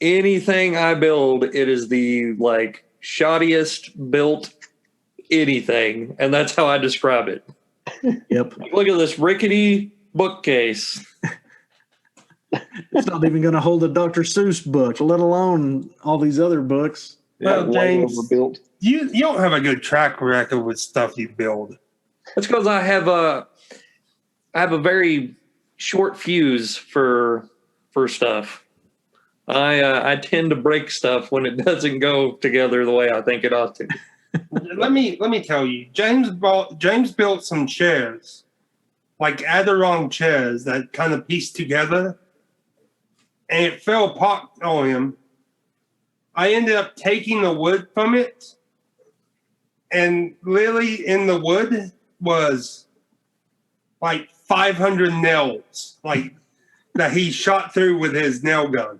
Anything I build, it is the like shoddiest built anything, and that's how I describe it. Yep. Look at this rickety bookcase. It's not even going to hold a Dr. Seuss book, let alone all these other books. Well, Way James, overbuilt. you don't have a good track record with stuff you build. That's because I have a very short fuse for stuff. I tend to break stuff when it doesn't go together the way I think it ought to. Let me tell you, James built some chairs, like Adirondack chairs that kind of pieced together, and it fell apart on him. I ended up taking the wood from it, and literally in the wood was like 500 nails, like that he shot through with his nail gun.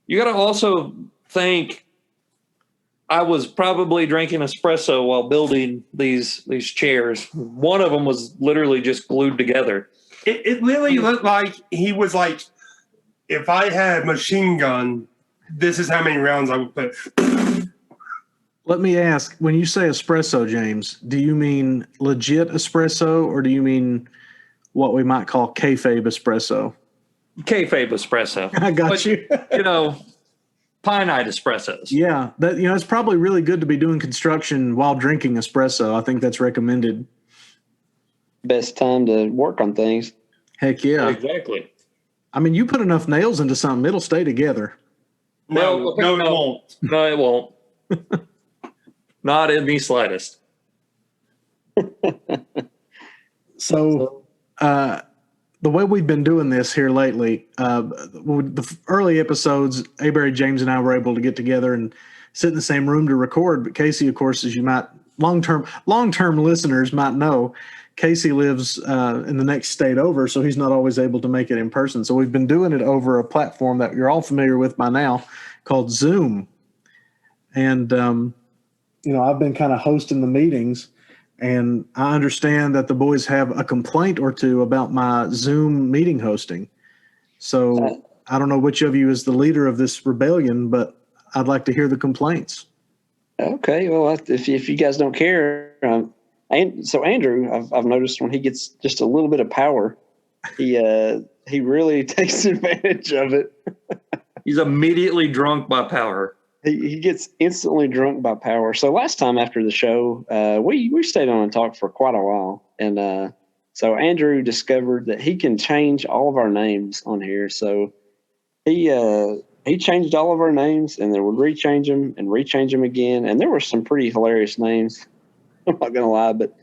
You got to also think I was probably drinking espresso while building these chairs. One of them was literally just glued together. It literally looked like he was like, if I had a machine gun, this is how many rounds I would put. Let me ask, when you say espresso, James, do you mean legit espresso or do you mean what we might call kayfabe espresso? Kayfabe espresso. I got But, you. Pie-night espressos. Yeah, that it's probably really good to be doing construction while drinking espresso. I think that's recommended. Best time to work on things. Heck yeah. Exactly. I mean, you put enough nails into something, it'll stay together. No, it won't. No, it won't. Not in the slightest. So, the way we've been doing this here lately, the early episodes, Avery, James, and I were able to get together and sit in the same room to record. But Casey, of course, as you might long-term listeners might know, Casey lives in the next state over, so he's not always able to make it in person. So we've been doing it over a platform that you're all familiar with by now called Zoom. And, I've been kind of hosting the meetings, and I understand that the boys have a complaint or two about my Zoom meeting hosting. So I don't know which of you is the leader of this rebellion, but I'd like to hear the complaints. Okay, well, if you guys don't care, so Andrew, I've noticed when he gets just a little bit of power, he really takes advantage of it. He's immediately drunk by power. He gets instantly drunk by power. So last time after the show, we stayed on and talked for quite a while, and so Andrew discovered that he can change all of our names on here. So he changed all of our names, and then would rechange them again. And there were some pretty hilarious names. I'm not gonna lie, but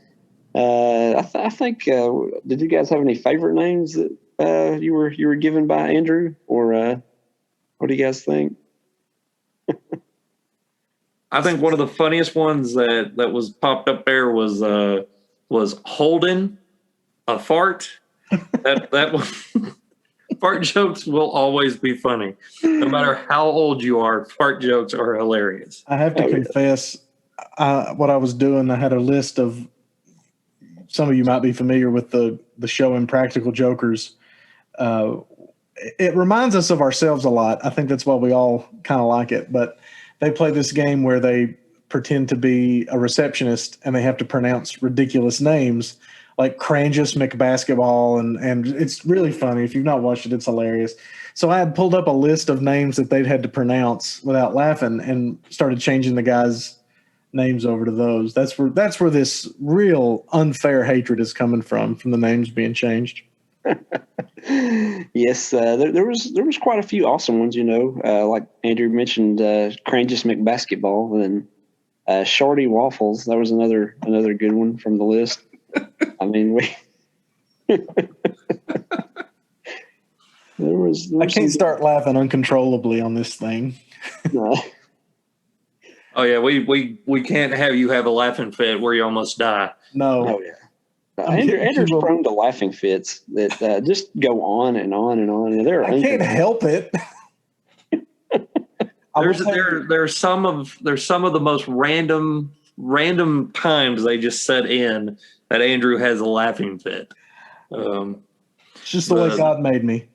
I think did you guys have any favorite names that you were given by Andrew, or what do you guys think? I think one of the funniest ones that was popped up there was Holden, a fart. That was. Fart jokes will always be funny. No matter how old you are, fart jokes are hilarious. I have to confess, what I was doing, I had a list of, some of you might be familiar with the show Impractical Jokers. It reminds us of ourselves a lot. I think that's why we all kind of like it. But they play this game where they pretend to be a receptionist and they have to pronounce ridiculous names like Crangus McBasketball, and it's really funny. If you've not watched it, it's hilarious. So I had pulled up a list of names that they'd had to pronounce without laughing and started changing the guys' names over to those. That's where this real unfair hatred is coming from the names being changed. Yes, there was quite a few awesome ones, like Andrew mentioned, Crangus McBasketball, and then Shorty Waffles. That was another good one from the list. I mean, there was I can't start laughing uncontrollably on this thing. No. Oh yeah, we can't have you have a laughing fit where you almost die. No. Oh yeah. Andrew's prone to laughing fits that just go on and on and on. And I can't help it. There's some of the most random times they just set in that Andrew has a laughing fit. It's just the way God made me.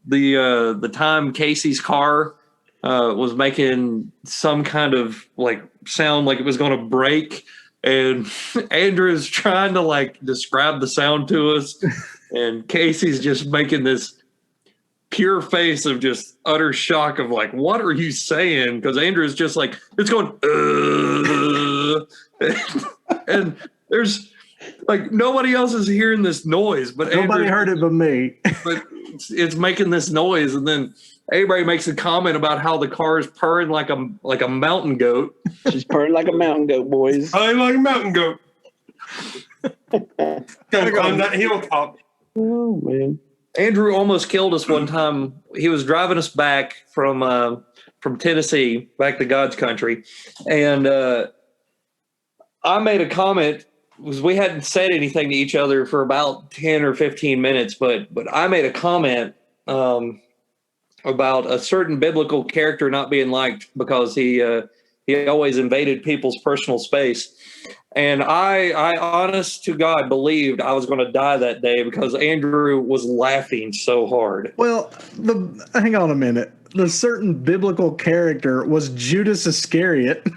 The time Casey's car was making some kind of like sound like it was going to break, and Andrew's trying to like describe the sound to us, and Casey's just making this pure face of just utter shock of like, what are you saying? Because Andrew's just like, it's going, and there's like nobody else is hearing this noise, but nobody Andrew heard it but me. But it's making this noise, and then everybody makes a comment about how the car is purring like a mountain goat. She's purring like a mountain goat, boys. Purring like a mountain goat. Gotta climb that hilltop. Oh man. Andrew almost killed us one time. He was driving us back from Tennessee back to God's country, and I made a comment. Was we hadn't said anything to each other for about 10 or 15 minutes, but I made a comment about a certain biblical character not being liked because he always invaded people's personal space. And I honest to God believed I was going to die that day because Andrew was laughing so hard. Well, hang on a minute. The certain biblical character was Judas Iscariot,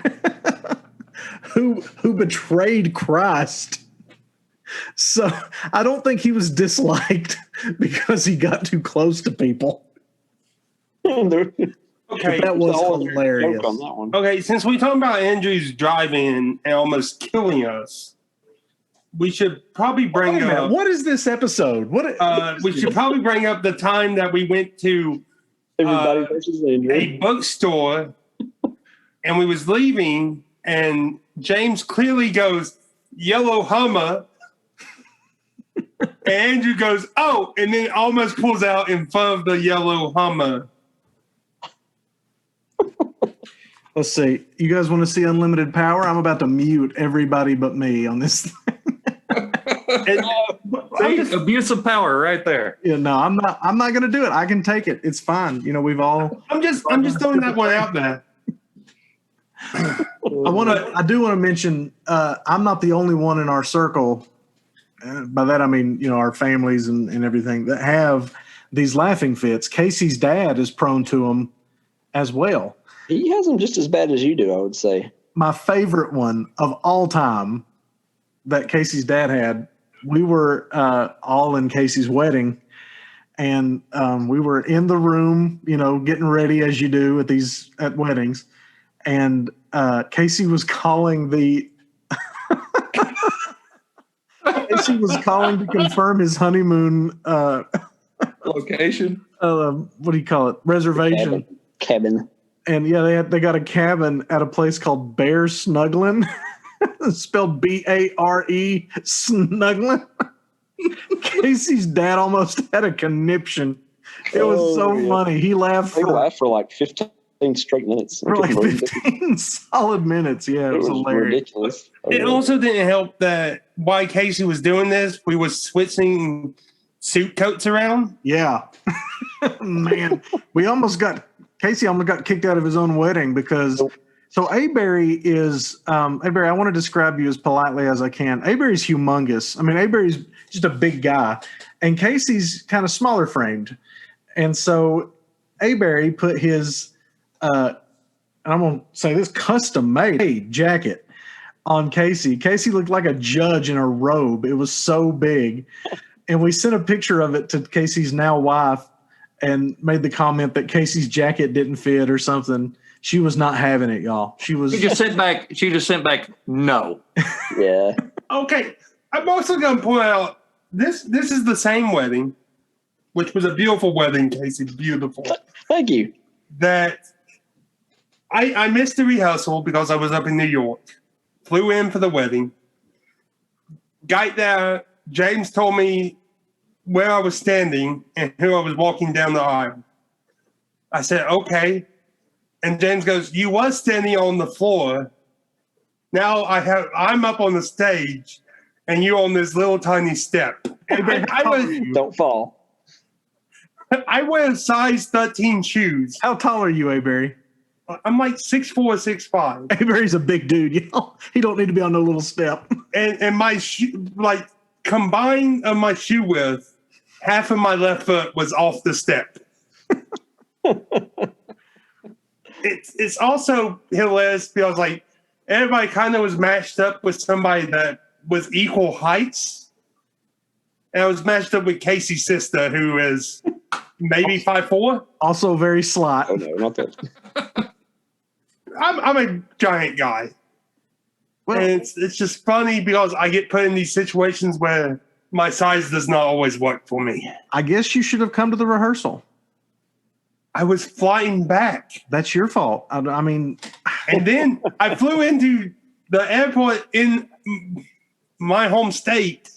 who betrayed Christ. So I don't think he was disliked because he got too close to people. Okay, that was hilarious. On that one. Okay, since we talking about Andrew's driving and almost killing us, we should probably bring up. What is this episode? We should probably bring up the time that we went to Everybody versus Andrew. a bookstore, and we was leaving, and James clearly goes, yellow Hummer. And Andrew goes, oh, and then almost pulls out in front of the yellow Hummer. Let's see. You guys want to see unlimited power? I'm about to mute everybody but me on this thing. See, abuse of power right there. Yeah, no, I'm not going to do it. I can take it. It's fine. You know, we've all. I'm just throwing that one out there. I do want to mention. I'm not the only one in our circle. By that I mean, you know, our families and everything that have these laughing fits. Casey's dad is prone to them as well. He has them just as bad as you do, I would say. My favorite one of all time that Casey's dad had, we were all in Casey's wedding, and we were in the room, you know, getting ready as you do at weddings, and Casey was calling Casey was calling to confirm his honeymoon Location. What do you call it? Reservation. Cabin. And yeah, they got a cabin at a place called Bear Snuggling, spelled Bare, Snuggling. Casey's dad almost had a conniption. It was funny. He laughed. They laughed for like 15 straight minutes. For like 15 solid minutes. Yeah, it was hilarious. Ridiculous. It also didn't help that while Casey was doing this, we was switching suit coats around. Yeah. Man, Casey almost got kicked out of his own wedding because so Aberry is Aberry, I want to describe you as politely as I can. Aberry's humongous. I mean, Aberry's just a big guy, and Casey's kind of smaller framed. And so Aberry put his and I'm gonna say this custom made jacket on Casey. Casey looked like a judge in a robe. It was so big. And we sent a picture of it to Casey's now wife and made the comment that Casey's jacket didn't fit or something. She was not having it, y'all. She just sent back, no. Yeah. Okay. I'm also going to point out this is the same wedding, which was a beautiful wedding, Casey. Beautiful. Thank you. That I missed the rehearsal because I was up in New York. Flew in for the wedding. Got there. James told me where I was standing and who I was walking down the aisle. I said, okay. And James goes, you was standing on the floor. Now I'm up on the stage and you're on this little tiny step. And Don't fall. I wear size 13 shoes. How tall are you, Aberry? I'm like 6'4", 6'5". Aberry's a big dude. He don't need to be on no little step. And my combined of my shoe width, half of my left foot was off the step. It's also hilarious because like everybody kind of was matched up with somebody that was equal heights. And I was matched up with Casey's sister, who is maybe 5'4". Also very slight. Oh no, not that. I'm a giant guy. Well, and it's just funny because I get put in these situations where my size does not always work for me. I guess you should have come to the rehearsal. I was flying back. That's your fault. I mean, and then I flew into the airport in my home state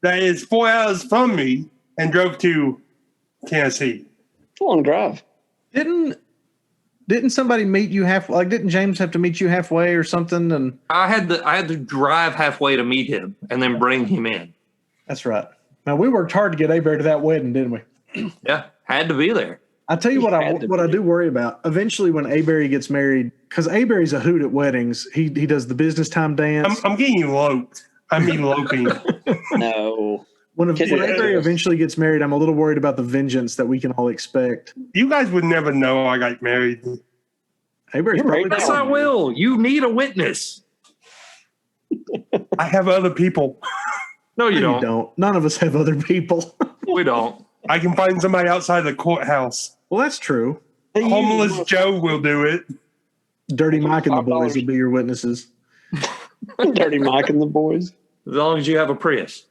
that is 4 hours from me and drove to Tennessee. It's a long drive. Didn't somebody meet you halfway? Like, didn't James have to meet you halfway or something? And I had to drive halfway to meet him and then bring him in. That's right. Now we worked hard to get Aberry to that wedding, didn't we? Yeah, had to be there. I tell you what I do worry about. Eventually, when Aberry gets married, because Aberry's a hoot at weddings, he does the business time dance. I'm getting eloped. I'm eloping. No. When Aberry eventually gets married, I'm a little worried about the vengeance that we can all expect. You guys would never know I got married. Aberry's probably Yes, I will. You need a witness. I have other people. No, you You don't. don't. None of us have other people. We don't. I can find somebody outside the courthouse. Well, that's true. Homeless Joe will do it. Dirty Mike and the boys will be your witnesses. Dirty Mike and the boys. As long as you have a Prius.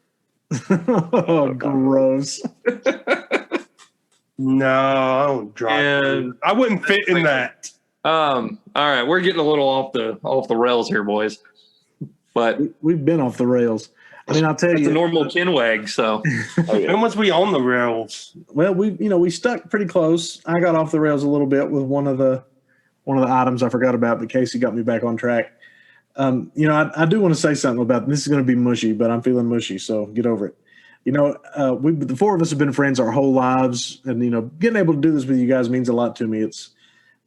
Oh, gross. No, I don't drive. And I wouldn't fit in that. All right, we're getting a little off the rails here, boys. But We've been off the rails. I mean, I'll tell it's you, a normal Chinwag, so When was we on the rails? well, we stuck pretty close. I got off the rails a little bit with one of the items I forgot about, but Casey got me back on track. I do want to say something about this. Is going to be mushy, but I'm feeling mushy, so get over it. The four of us have been friends our whole lives, and getting able to do this with you guys means a lot to me. It's,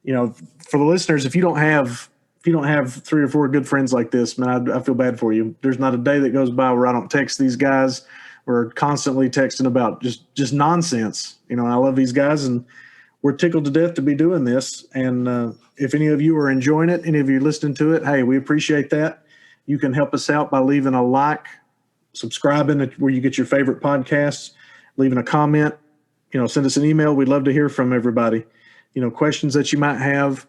for the listeners, if you don't have 3 or 4 good friends like this, man, I feel bad for you. There's not a day that goes by where I don't text these guys. We're constantly texting about just nonsense. I love these guys, and we're tickled to death to be doing this. And if any of you are enjoying it, any of you listening to it, hey, we appreciate that. You can help us out by leaving a like, subscribing where you get your favorite podcasts, leaving a comment, send us an email. We'd love to hear from everybody. Questions that you might have.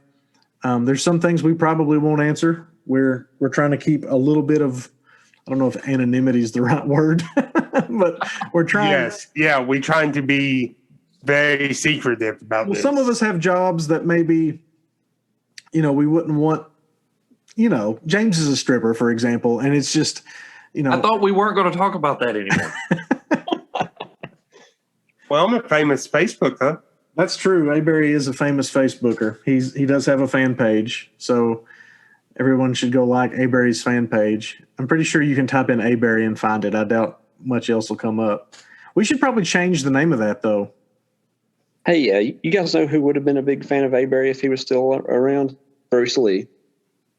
There's some things we probably won't answer. We're trying to keep a little bit of, I don't know if anonymity is the right word, but we're trying. Yes. Yeah, we're trying to be very secretive about this. Some of us have jobs that maybe, we wouldn't want, James is a stripper, for example, and it's just, I thought we weren't going to talk about that anymore. Well, I'm a famous Facebooker. That's true. Aberry is a famous Facebooker. He does have a fan page, so everyone should go like Aberry's fan page. I'm pretty sure you can type in Aberry and find it. I doubt much else will come up. We should probably change the name of that, though. Hey, you guys know who would have been a big fan of Aberry if he was still around? Bruce Lee.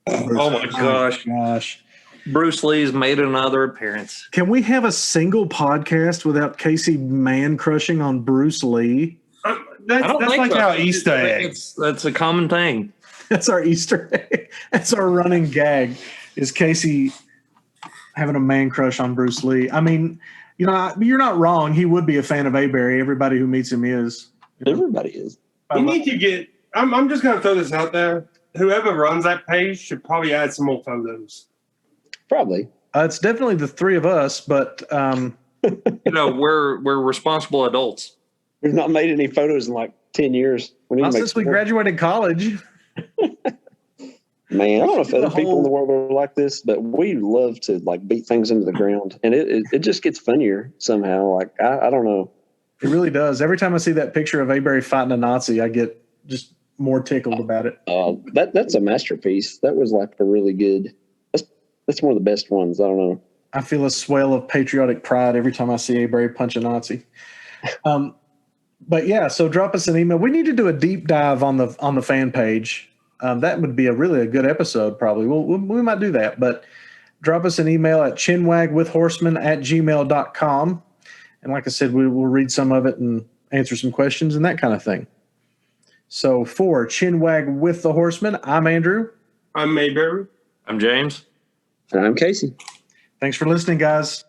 Oh my gosh. Bruce Lee's made another appearance. Can we have a single podcast without Casey man crushing on Bruce Lee? That's like our Easter egg. That's a common thing. That's our Easter egg. That's our running gag, is Casey having a man crush on Bruce Lee. I mean, you're not wrong. He would be a fan of Aberry. Everybody who meets him is. Everybody is. You need to get. I'm just going to throw this out there. Whoever runs that page should probably add some more photos. Probably. It's definitely the 3 of us, but we're responsible adults. We've not made any photos in like 10 years. Not since we graduated college. Man, I don't know if other people in the world are like this, but we love to beat things into the ground, and it just gets funnier somehow. I don't know. It really does. Every time I see that picture of Aberry fighting a Nazi, I get just more tickled about it. That's a masterpiece. That was a really good. That's one of the best ones. I don't know. I feel a swell of patriotic pride every time I see Aberry punch a Nazi. But yeah, so drop us an email. We need to do a deep dive on the fan page. That would be a good episode, probably. We might do that. But drop us an email at chinwagwithhorsemen@gmail.com. And like I said, we will read some of it and answer some questions and that kind of thing. So for Chinwag with the Horsemen, I'm Andrew. I'm Mayberry. I'm James. And I'm Casey. Thanks for listening, guys.